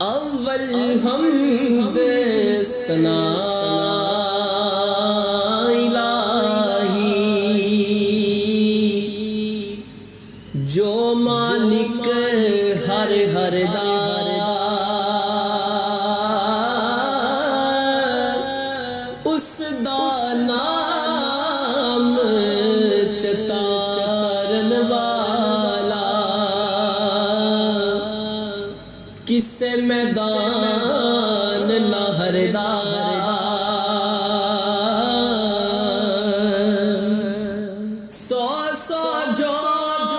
अव्वल हमद सना इलाही, जो मालिक हर हर दा उस दा नाम चतारन वाला, किसे मैदान लहरदा सौ सौ जोड़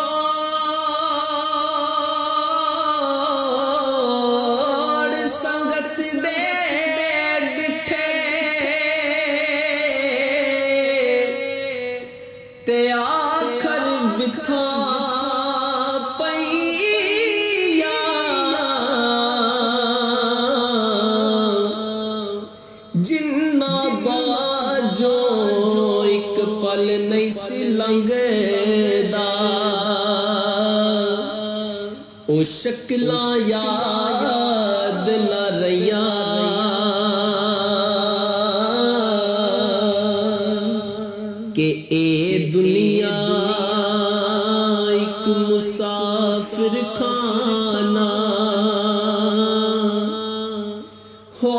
संगत दे डिठे ते आखर विथा जिन्ना बाजो एक पल नहीं सी लंघदा, ओ शक्ला याद न रहिया के ए दुनिया एक मुसाफिर खाना हो।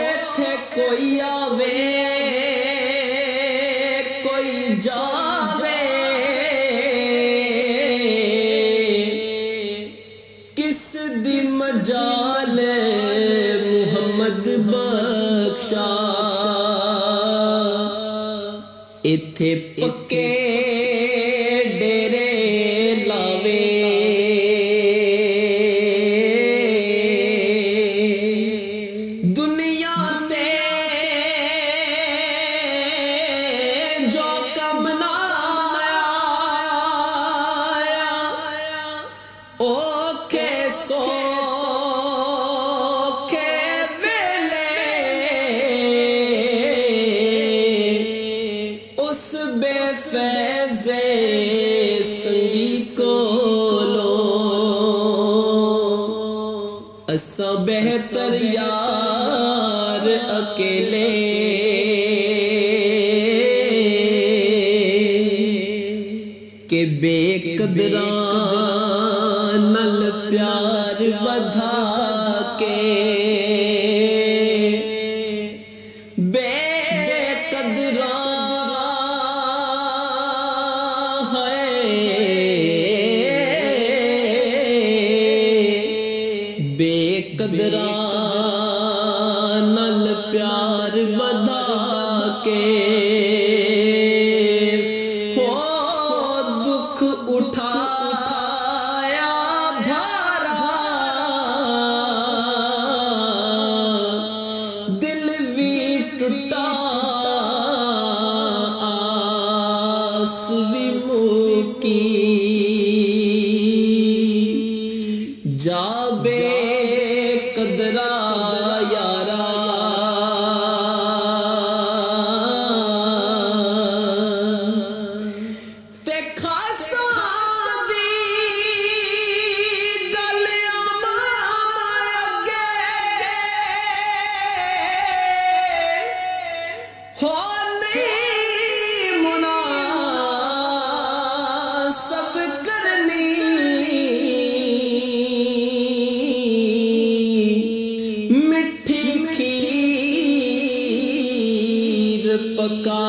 इत्थे कोई आवे कोई जावे, किस दी मजाल मुहम्मद बख्शा, इत्थे पक्के डेरे लावे दुनिया ते जो कब ना आया, ओखे सोखे वेले उस बेफैज़े संगी कोलो असा बेहतर यार अकेले, के बेकदरा नल प्यार बधा के, बेकदरा बेकदरा नल प्यार बधा के हो, दुख उठाया भारा दिल भी टूटा आस भी मुकी, जाबे कदरा यारा ते खासा दी गल अगे हो नहीं मुनासब करनी, मिठी खीर पका